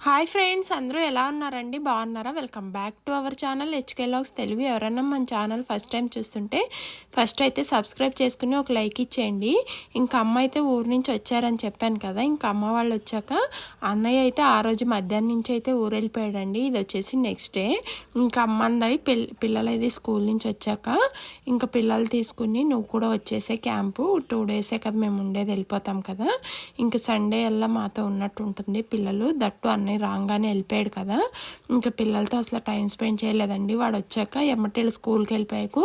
Hi friends, అందరూ ఎలా ఉన్నారండి? బాగున్నారా? Welcome back to our channel HK vlogs Telugu. ఎవరైనా మన ఛానల్ ఫస్ట్ టైం చూస్తుంటే ఫస్ట్ అయితే సబ్స్క్రైబ్ చేసుకుని ఒక లైక్ ఇచ్చేయండి. ఇంకా అమ్మ అయితే ఊరు నుంచి వచ్చారని చెప్పాను కదా. ఇంకా అమ్మ వాళ్ళు వచ్చాక అన్నయ్య అయితే ఆ రోజు మధ్యాహ్నం నుంచి అయితే ఊరు వెళ్ళిపోయాడండి. ఇది వచ్చేసి నెక్స్ట్ డే. ఇంకా అమ్మ అందరి పిల్లలు అయితే స్కూల్ నుంచి వచ్చాక ఇంకా పిల్లలు తీసుకుని నువ్వు కూడా వచ్చేసే క్యాంపు 2 డేసే కదా మేము ఉండేది, వెళ్ళిపోతాం కదా. ఇంకా సండే అలా మాతో ఉన్నట్టు ఉంటుంది. పిల్లలు దట్టు అన్నయ్య రాగానే వెళ్ళిపోయాడు కదా. ఇంకా పిల్లలతో అసలు టైం స్పెండ్ చేయలేదండి. వాడు వచ్చాక ఎమ్మటేళ్ళు స్కూల్కి వెళ్ళిపోయాకు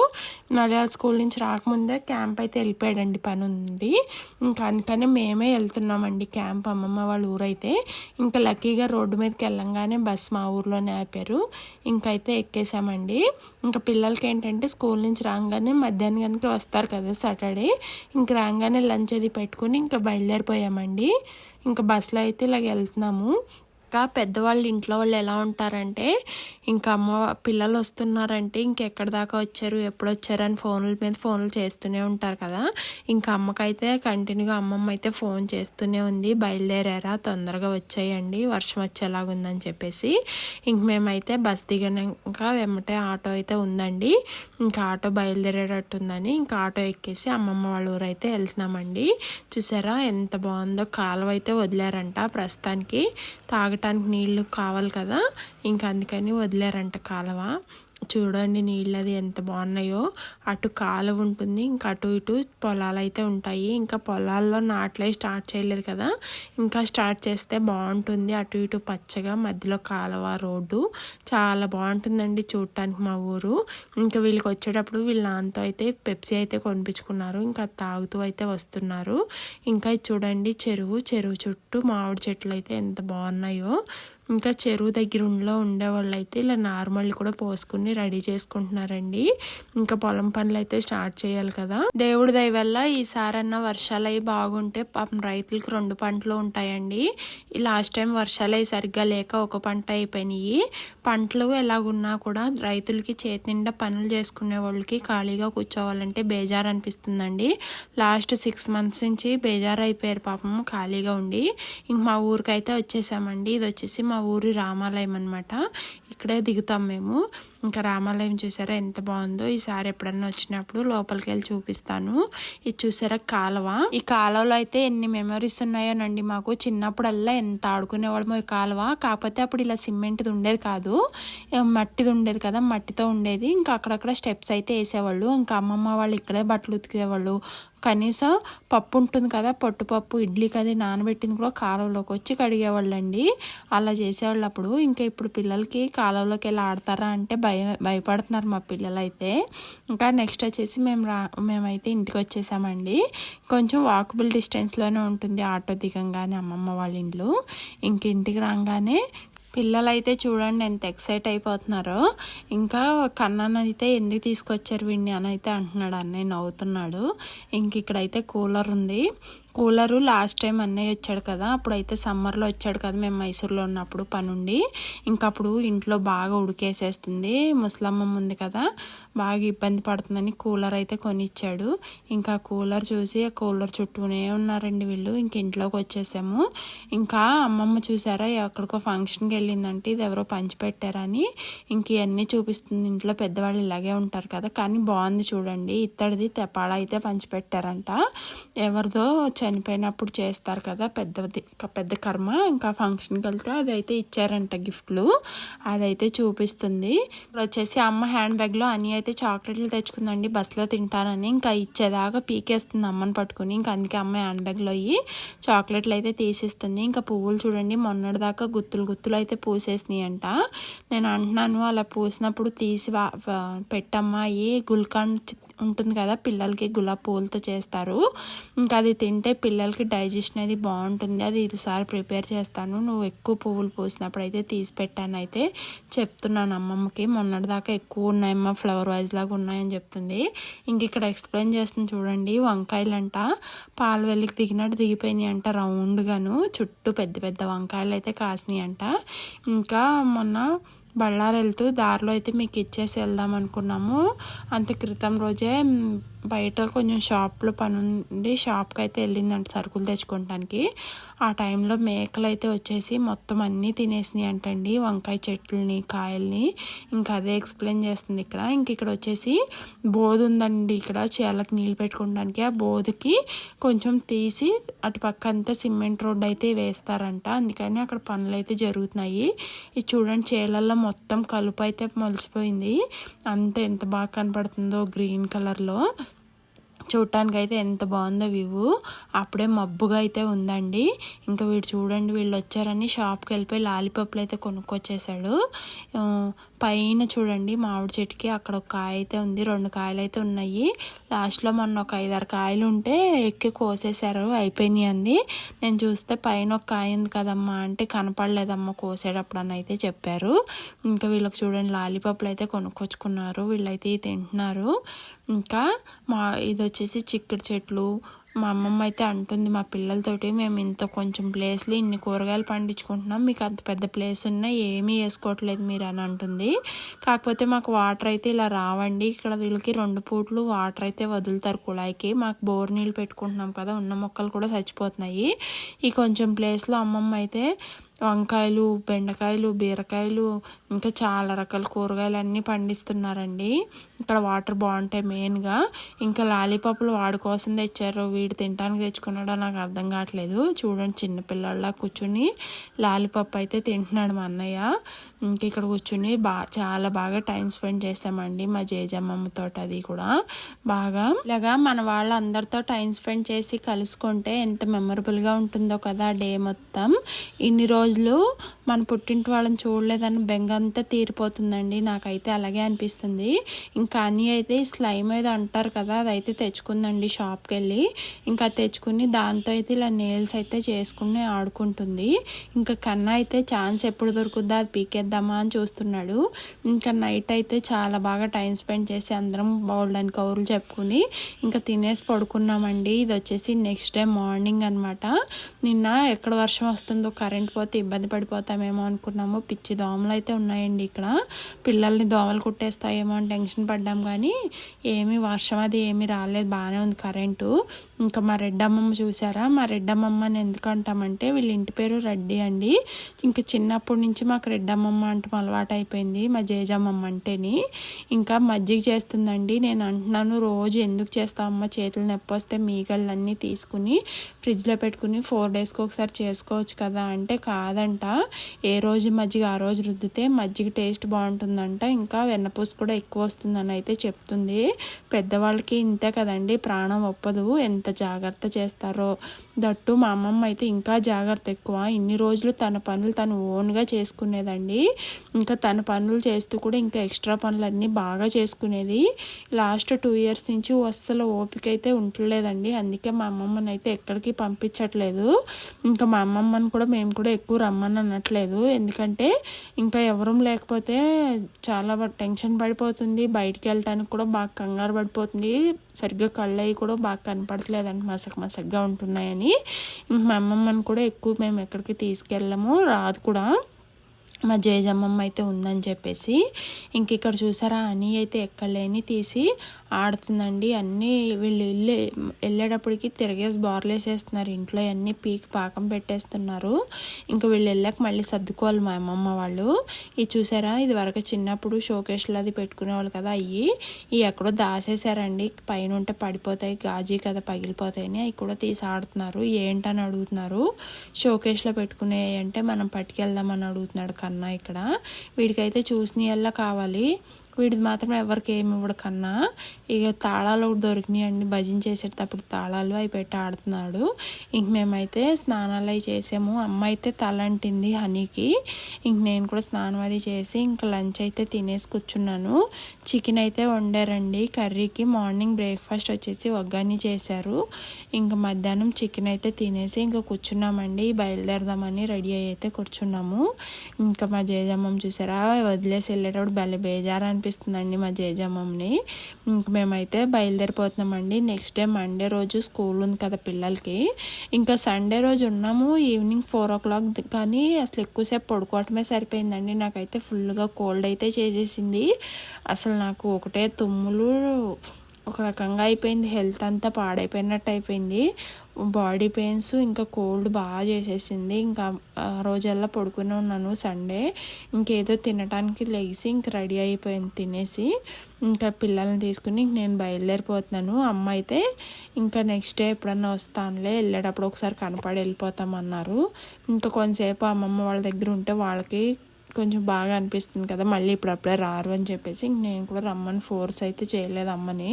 మళ్ళీ స్కూల్ నుంచి రాకముందే క్యాంప్ అయితే వెళ్ళిపోయాడండి, పని ఉంది. ఇంకా అందుకని మేమే వెళ్తున్నామండి క్యాంప్, అమ్మమ్మ వాళ్ళ ఊరైతే. ఇంకా లక్కీగా రోడ్డు మీదకి వెళ్ళంగానే బస్ మా ఊర్లోనే ఆపారు. ఇంకైతే ఎక్కేసామండి. ఇంకా పిల్లలకి ఏంటంటే స్కూల్ నుంచి రాగానే మధ్యాహ్నం కనుక వస్తారు కదా సాటర్డే. ఇంక రాగానే లంచ్ అది పెట్టుకుని ఇంకా బయలుదేరిపోయామండి. ఇంకా బస్సులో అయితే ఇలాగ వెళ్తున్నాము. ఇంకా పెద్దవాళ్ళు ఇంట్లో వాళ్ళు ఎలా ఉంటారంటే ఇంకా అమ్మ పిల్లలు వస్తున్నారంటే ఇంకెక్కడి దాకా వచ్చారు, ఎప్పుడు వచ్చారు అని ఫోన్ల మీద ఫోన్లు చేస్తూనే ఉంటారు కదా. ఇంకా అమ్మకైతే కంటిన్యూగా అమ్మమ్మ అయితే ఫోన్ చేస్తూనే ఉంది, బయలుదేరారా, తొందరగా వచ్చేయండి, వర్షం వచ్చేలాగుందని చెప్పేసి. ఇంక మేమైతే బస్ దిగినాక వెమ్మటే ఆటో అయితే ఉందండి. ఇంకా ఆటో బయలుదేరేటట్టుందని ఇంకా ఆటో ఎక్కేసి అమ్మమ్మ వాళ్ళ ఊరు అయితే వెళ్తున్నామండి. చూసారా ఎంత బాగుందో, కాలువ అయితే వదిలేరంట ప్రస్తుతానికి, తాగటానికి నీళ్లు కావాలి కదా. ఇంకా అందుకని వదిలేరంట కాలువ. చూడండి నీళ్ళు అది ఎంత బాగున్నాయో. అటు కాలువ ఉంటుంది, ఇంకా అటు ఇటు పొలాలు అయితే ఉంటాయి. ఇంకా పొలాల్లో నాట్లే స్టార్ట్ చేయలేదు కదా, ఇంకా స్టార్ట్ చేస్తే బాగుంటుంది. అటు ఇటు పచ్చగా మధ్యలో కాలువ, రోడ్డు చాలా బాగుంటుందండి చూడటానికి మా ఊరు. ఇంకా వీళ్ళకి వచ్చేటప్పుడు వీళ్ళ నాన్నతో అయితే పెప్సీ అయితే కొనిపించుకున్నారు. ఇంకా తాగుతూ అయితే వస్తున్నారు. ఇంకా చూడండి చెరువు చుట్టూ మామిడి చెట్లు అయితే ఎంత బాగున్నాయో. ఇంకా చెరువు దగ్గర ఉండేవాళ్ళు అయితే ఇలా నార్మల్ కూడా పోసుకుని రెడీ చేసుకుంటున్నారండి. ఇంకా పొలం పనులు అయితే స్టార్ట్ చేయాలి కదా. దేవుడి దయ వల్ల ఈసారన్నా వర్షాలు అవి బాగుంటే పాపం రైతులకు 2 పంటలు ఉంటాయండి. ఈ లాస్ట్ టైం వర్షాలు అవి సరిగ్గా లేక ఒక పంట అయిపోయినాయి. పంటలు ఎలాగున్నా కూడా రైతులకి చేతి నిండా పనులు చేసుకునే వాళ్ళకి ఖాళీగా కూర్చోవాలంటే బేజారు అనిపిస్తుందండి. లాస్ట్ 6 months నుంచి బేజారు అయిపోయారు పాపం ఖాళీగా ఉండి. ఇంక మా ఊరికైతే వచ్చేసామండి. ఇది వచ్చేసి మా ఊరి రామాలయం అనమాట. ఇక్కడే దిగుతాం మేము. ఇంకా రామాలయం చూసారా ఎంత బాగుందో. ఈసారి ఎప్పుడన్నా వచ్చినప్పుడు లోపలికి వెళ్ళి చూపిస్తాను. ఇది చూసారా కాలువ. ఈ కాలువలో అయితే ఎన్ని మెమరీస్ ఉన్నాయోనండి మాకు. చిన్నప్పుడల్లా ఎంత ఆడుకునేవాళ్ళమో ఈ కాలువ. కాకపోతే అప్పుడు ఇలా సిమెంట్ది ఉండేది కాదు, మట్టిది ఉండేది కదా, మట్టితో ఉండేది. ఇంకా అక్కడక్కడ స్టెప్స్ అయితే వేసేవాళ్ళు. ఇంకా అమ్మమ్మ వాళ్ళు ఇక్కడే బట్టలు ఉతికేవాళ్ళు. కనీసం పప్పు ఉంటుంది కదా, పొట్టుపప్పు, ఇడ్లీకి అది నానబెట్టింది కూడా కాలువలోకి వచ్చి కడిగేవాళ్ళండి. అలా చేసేవాళ్ళు అప్పుడు. ఇంకా ఇప్పుడు పిల్లలకి కాలువలోకి వెళ్ళి ఆడతారా అంటే భయపడుతున్నారు మా పిల్లలు అయితే. ఇంకా నెక్స్ట్ వచ్చేసి మేమైతే ఇంటికి వచ్చేసామండి. కొంచెం వాకబుల్ డిస్టెన్స్లోనే ఉంటుంది ఆటో దిగంగానే అమ్మమ్మ వాళ్ళ ఇంట్లో. ఇంక ఇంటికి రాగానే పిల్లలైతే చూడండి ఎంత ఎక్సైట్ అయిపోతున్నారో. ఇంకా కన్నానైతే ఎందుకు తీసుకొచ్చారు వీడిని అని అయితే అంటున్నాడు అన్నయ్య, నవ్వుతున్నాడు. ఇంక ఇక్కడైతే కూలర్ ఉంది. కూలరు లాస్ట్ టైం అన్నయ్య వచ్చాడు కదా, అప్పుడైతే సమ్మర్లో వచ్చాడు కదా మేము మైసూర్లో ఉన్నప్పుడు పనుండి. ఇంకా అప్పుడు ఇంట్లో బాగా ఉడికేసేస్తుంది, ముసలమ్మమ్మ ఉంది కదా, బాగా ఇబ్బంది పడుతుందని కూలర్ అయితే కొనిచ్చాడు. ఇంకా కూలర్ చూసి ఆ కూలర్ చుట్టూనే ఉన్నారండి వీళ్ళు. ఇంక ఇంట్లోకి వచ్చేసాము. ఇంకా అమ్మమ్మ చూసారా ఎక్కడికో ఫంక్షన్కి వెళ్ళిందంటే, ఇది ఎవరో పంచిపెట్టారని ఇంక ఇవన్నీ చూపిస్తుంది. ఇంట్లో పెద్దవాళ్ళు ఇలాగే ఉంటారు కదా, కానీ బాగుంది చూడండి. ఇత్తడిది తెపాడ అయితే పంచిపెట్టారంట. ఎవరిదో చనిపోయినప్పుడు చేస్తారు కదా పెద్ద కర్మ. ఇంకా ఫంక్షన్కి వెళ్తే అదైతే ఇచ్చారంట గిఫ్ట్లు, అదైతే చూపిస్తుంది. ఇప్పుడు వచ్చేసి అమ్మ హ్యాండ్ బ్యాగ్లో అన్నీ అయితే చాక్లెట్లు తెచ్చుకుందండి బస్సులో తింటానని. ఇంకా ఇచ్చేదాకా పీకేస్తుంది అమ్మని పట్టుకుని. ఇంకా అందుకే అమ్మ హ్యాండ్ బ్యాగ్లో చాక్లెట్లు అయితే తీసిస్తుంది. ఇంకా పువ్వులు చూడండి మొన్నటిదాకా గుత్తులు అయితే పూసేసినాయి అంట. నేను అంటున్నాను అలా పూసినప్పుడు తీసి పెట్టమ్మా, గుల్కండ్ ఉంటుంది కదా పిల్లలకి, గులాబీ పువ్వులతో చేస్తారు. ఇంకా అది తింటే పిల్లలకి డైజెషన్ అది బాగుంటుంది, అది ఈసారి ప్రిపేర్ చేస్తాను, నువ్వు ఎక్కువ పువ్వులు పూసినప్పుడు అయితే తీసి పెట్టాను అయితే చెప్తున్నాను అమ్మమ్మకి. మొన్నటిదాకా ఎక్కువ ఉన్నాయమ్మ, ఫ్లవర్ వైజ్ లాగా ఉన్నాయని చెప్తుంది. ఇంక ఇక్కడ ఎక్స్ప్లెయిన్ చేస్తుంది చూడండి. వంకాయలంట పాలు వెళ్ళికి దిగినట్టు దిగిపోయినాయి అంట, రౌండ్గాను చుట్టూ పెద్ద పెద్ద వంకాయలు అయితే కాసినాయి అంట. ఇంకా మొన్న బళ్ళారు వెళ్తూ దారిలో అయితే మీకు ఇచ్చేసి వెళ్దాం అనుకున్నాము. అంత క్రితం రోజే బయట కొంచెం షాప్లో పని ఉండి షాప్కి అయితే వెళ్ళిందంట సరుకులు తెచ్చుకోవడానికి. ఆ టైంలో మేకలు అయితే వచ్చేసి మొత్తం అన్నీ తినేసినాయి అంటండి, వంకాయ చెట్లని, కాయల్ని. ఇంకా అదే ఎక్స్ప్లెయిన్ చేస్తుంది ఇక్కడ. ఇక్కడ వచ్చేసి బోధు ఉందండి, ఇక్కడ చేలకు నీళ్ళు పెట్టుకోవడానికి. ఆ బోధుకి కొంచెం తీసి అటు పక్క అంతా సిమెంట్ రోడ్ అయితే వేస్తారంట, అందుకని అక్కడ పనులు అయితే జరుగుతున్నాయి. ఇది చూడండి, చేలల్లో మొత్తం కలుపు అయితే మొలిచిపోయింది. అంత ఎంత బాగా కనపడుతుందో గ్రీన్ కలర్లో. చూడటానికి అయితే ఎంత బాగుందో వ్యూ. అప్పుడే మబ్బుగా అయితే ఉందండి. ఇంకా వీడు చూడండి, వీళ్ళు వచ్చారని షాప్కి వెళ్ళిపోయి లాలీపాప్లు అయితే కొనుక్కొచ్చేసాడు. పైన చూడండి మామిడి చెట్టుకి అక్కడ ఒక కాయ అయితే ఉంది, 2 కాయలు అయితే ఉన్నాయి. లాస్ట్లో మొన్న ఒక 5-6 కాయలు ఉంటే ఎక్కి కోసేశారు, అయిపోయినాయి అంది. నేను చూస్తే పైన ఒక కాయ ఉంది కదమ్మా అంటే కనపడలేదమ్మా కోసేటప్పుడు అని అయితే చెప్పారు. ఇంకా వీళ్ళకి చూడండి లాలీపాప్లు అయితే కొనుక్కొచ్చుకున్నారు, వీళ్ళైతే తింటున్నారు. ఇంకా ఇది వచ్చేసి చిక్కుడు చెట్లు. మా అమ్మమ్మ అయితే అంటుంది మా పిల్లలతోటి, మేము ఇంత కొంచెం ప్లేస్లో ఇన్ని కూరగాయలు పండించుకుంటున్నాం, మీకు అంత పెద్ద ప్లేస్ ఉన్నా ఏమీ వేసుకోవట్లేదు మీరు అని అంటుంది. కాకపోతే మాకు వాటర్ అయితే ఇలా రావండి, ఇక్కడ వీళ్ళకి 2 పూట్లు వాటర్ అయితే వదులుతారు కుళాయికి. మాకు బోర్ నీళ్ళు పెట్టుకుంటున్నాం కదా, ఉన్న మొక్కలు కూడా చచ్చిపోతున్నాయి. ఈ కొంచెం ప్లేస్లో అమ్మమ్మ అయితే వంకాయలు, బెండకాయలు, బీరకాయలు, ఇంకా చాలా రకాల కూరగాయలు అన్నీ పండిస్తున్నారండి. ఇక్కడ వాటర్ బాగుంటాయి మెయిన్గా. ఇంకా లాలీపాపులు వాడి కోసం తెచ్చారు, వీడు తినడానికి తెచ్చుకున్నాడో నాకు అర్థం కావట్లేదు. చూడండి, చిన్నపిల్లల్లా కూర్చుని లాలీపాప్ అయితే తింటున్నాడు మా అన్నయ్య. ఇంక ఇక్కడ కూర్చుని చాలా బాగా టైం స్పెండ్ చేస్తామండి మా జేజమ్మమ్మతో. అది కూడా బాగా ఇలాగా మన వాళ్ళందరితో టైం స్పెండ్ చేసి కలుసుకుంటే ఎంత మెమరబుల్గా ఉంటుందో కదా డే మొత్తం. ఇన్ని రోజులు మన పుట్టింటి వాళ్ళని చూడలేదని బెంగ అంతా తీరిపోతుందండి, నాకైతే అలాగే అనిపిస్తుంది. ఇంకా అన్నీ అయితే స్లైమ్ ఏదో అంటారు కదా, అదైతే తెచ్చుకుందండి షాప్కి వెళ్ళి. ఇంకా తెచ్చుకుని దాంతో అయితే ఇలా నేల్స్ అయితే చేసుకుని ఆడుకుంటుంది. ఇంకా కన్నా అయితే ఛాన్స్ ఎప్పుడు దొరుకుద్దా అది పీకేద్దామా అని చూస్తున్నాడు. ఇంకా నైట్ అయితే చాలా బాగా టైం స్పెండ్ చేసి అందరం బౌల్డ్ అని కౌరులు చెప్పుకుని ఇంకా తినేసి పడుకున్నామండి. ఇది వచ్చేసి నెక్స్ట్ డే మార్నింగ్ అనమాట. నిన్న ఎక్కడ వర్షం వస్తుందో కరెంట్ పోతే ఇబ్బంది పడిపోతామేమో అనుకున్నాము. పిచ్చి దోమలు అయితే ఉన్నాయండి ఇక్కడ, పిల్లల్ని దోమలు కుట్టేస్తాయేమో అని టెన్షన్ పడ్డాం, కానీ ఏమీ వర్షం అది ఏమీ రాలేదు, బాగానే ఉంది కరెంటు. ఇంకా మా రెడ్డమ్మమ్మ చూసారా, మా రెడ్డమ్మమ్మని ఎందుకంటామంటే వీళ్ళ ఇంటి పేరు రెడ్డి అండి. ఇంకా చిన్నప్పటి నుంచి మాకు రెడ్డమ్మమ్మ అంటే అలవాటు అయిపోయింది మా జేజమ్మమ్మ అంటేని. ఇంకా మజ్జిగ చేస్తుందండి. నేను అంటున్నాను రోజు ఎందుకు చేస్తామమ్మ, చేతులు నొప్పి వస్తే మీగళ్ళన్నీ తీసుకుని ఫ్రిడ్జ్లో పెట్టుకుని 4 డేస్కి ఒకసారి చేసుకోవచ్చు కదా అంటే కాదంట, ఏ రోజు మజ్జిగ ఆ రోజు రుద్దితే మజ్జిగ టేస్ట్ బాగుంటుందంట, ఇంకా వెన్నపూస కూడా ఎక్కువ వస్తుందని అయితే చెప్తుంది. పెద్దవాళ్ళకి ఇంతే కదండి, ప్రాణం ఒప్పదు, ఎంత జాగ్రత్త చేస్తారో. దట్టు మా అమ్మమ్మ అయితే ఇంకా జాగ్రత్త ఎక్కువ. ఇన్ని రోజులు తన పనులు తను ఓన్గా చేసుకునేదండి. ఇంకా తన పనులు చేస్తూ కూడా ఇంకా ఎక్స్ట్రా పనులన్నీ బాగా చేసుకునేది. లాస్ట్ 2 ఇయర్స్ నుంచి అస్సలు ఓపిక అయితే ఉండలేదండి, అందుకే మా అమ్మమ్మని అయితే ఎక్కడికి పంపించట్లేదు. ఇంకా మా అమ్మమ్మని కూడా మేము కూడా ఎక్కువ రమ్మని అనట్లేదు, ఎందుకంటే ఇంకా ఎవరూ లేకపోతే చాలా టెన్షన్ పడిపోతుంది, బయటికి వెళ్ళటానికి కూడా బాగా కంగారు పడిపోతుంది, సరిగ్గా కళ్ళు అవి కూడా బాగా కనపడట్లేదండి, మసకగా ఉంటున్నాయని. మా అమ్మమ్మని కూడా ఎక్కువ మేము ఎక్కడికి తీసుకెళ్ళము, రాదు కూడా. మా జేజమ్మమ్మ అయితే ఉందని చెప్పేసి. ఇంక ఇక్కడ చూసారా అని అయితే ఎక్కడలేని తీసి ఆడుతుందండి. అన్నీ వీళ్ళు వెళ్ళేటప్పటికి తిరిగేసి బార్లేసేస్తున్నారు, ఇంట్లో అన్నీ పీకి పాకం పెట్టేస్తున్నారు. ఇంకా వీళ్ళు వెళ్ళాక మళ్ళీ సర్దుకోవాలి మా అమ్మమ్మ వాళ్ళు. ఇది చూసారా, ఇది వరకు చిన్నప్పుడు షోకేస్లో అది పెట్టుకునేవాళ్ళు కదా, ఇవి ఎక్కడో దాసేసారండి, పైన ఉంటే పడిపోతాయి, గాజీ కదా పగిలిపోతాయని అవి కూడా తీసి ఆడుతున్నారు. ఏంటని అడుగుతున్నారు. షోకేస్లో పెట్టుకునే అంటే మనం పట్టుకెళ్దామని అడుగుతున్నాడు కన్నా. ఇక్కడ వీడికైతే చూసినయల్లా కావాలి, వీడిది మాత్రం ఎవరికి ఏమి ఇవ్వడు కన్నా. ఇక తాళాలు ఒకటి దొరికినాయండి, భజన చేసేటప్పుడు తాళాలు అవి పెట్టి ఆడుతున్నాడు. ఇంక మేమైతే స్నానాలు అవి చేసాము. అమ్మ అయితే తల అంటింది హనీకి. ఇంక నేను కూడా స్నానం అది చేసి ఇంకా లంచ్ అయితే తినేసి కూర్చున్నాను. చికెన్ అయితే వండారండి కర్రీకి. మార్నింగ్ బ్రేక్ఫాస్ట్ వచ్చేసి ఒగ్గాని చేశారు. ఇంకా మధ్యాహ్నం చికెన్ అయితే తినేసి ఇంకా కూర్చున్నామండి, బయలుదేరదామని రెడీ అయ్యి అయితే కూర్చున్నాము. ఇంకా మా జేజమ్మం చూసారా, వదిలేసి వెళ్ళేటప్పుడు భలే బేజారు అనిపిస్తుందండి మా జేజమ్మని. ఇంక మేమైతే బయలుదేరిపోతున్నామండి. నెక్స్ట్ డే మండే రోజు స్కూల్ ఉంది కదా పిల్లలకి. ఇంకా సండే రోజు ఉన్నాము ఈవినింగ్ 4 o'clock, కానీ అసలు ఎక్కువసేపు పడుకోవటమే సరిపోయిందండి. నాకైతే ఫుల్గా కోల్డ్ అయితే చేసేసింది. అసలు నాకు ఒకటే తుమ్ములు, ఒక రకంగా అయిపోయింది. హెల్త్ అంతా పాడైపోయినట్టు అయిపోయింది. బాడీ పెయిన్స్ ఇంకా కోల్డ్ బాగా చేసేసింది. ఇంకా రోజల్లా పడుకుని ఉన్నాను సండే. ఇంకేదో తినడానికి లేచి ఇంక రెడీ అయిపోయింది తినేసి. ఇంకా పిల్లల్ని తీసుకుని నేను బయలుదేరిపోతున్నాను. అమ్మ అయితే ఇంకా నెక్స్ట్ డే ఎప్పుడన్నా వస్తానులే, వెళ్ళేటప్పుడు ఒకసారి కనపడి వెళ్ళిపోతామన్నారు. ఇంకా కొంతసేపు అమ్మమ్మ వాళ్ళ దగ్గర ఉంటే వాళ్ళకి కొంచెం బాగా అనిపిస్తుంది కదా, మళ్ళీ ఇప్పుడప్పుడే రారు అని చెప్పేసి నేను కూడా రమ్మని ఫోర్స్ అయితే చేయలేదు అమ్మని.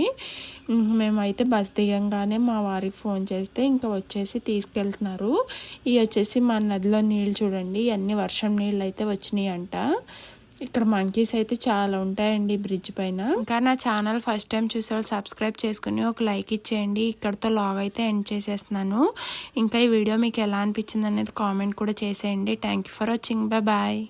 మేమైతే బస్ దిగంగానే మా వారికి ఫోన్ చేస్తే ఇంకా వచ్చేసి తీసుకెళ్తున్నారు. ఇవి వచ్చేసి మా నదిలో నీళ్ళు చూడండి, అన్ని వర్షం నీళ్ళు అయితే వచ్చినాయి అంట. ఇక్కడ మంకీస్ అయితే చాలా ఉంటాయండి బ్రిడ్జ్ పైన. ఇంకా నా ఛానల్ ఫస్ట్ టైం చూసే వాళ్ళు సబ్స్క్రైబ్ చేసుకుని ఒక లైక్ ఇచ్చేయండి. ఇక్కడతో లాగ్ అయితే ఎండ్ చేసేస్తున్నాను. ఇంకా ఈ వీడియో మీకు ఎలా అనిపించింది అనేది కామెంట్ కూడా చేసేయండి. Thank you for watching. Bye.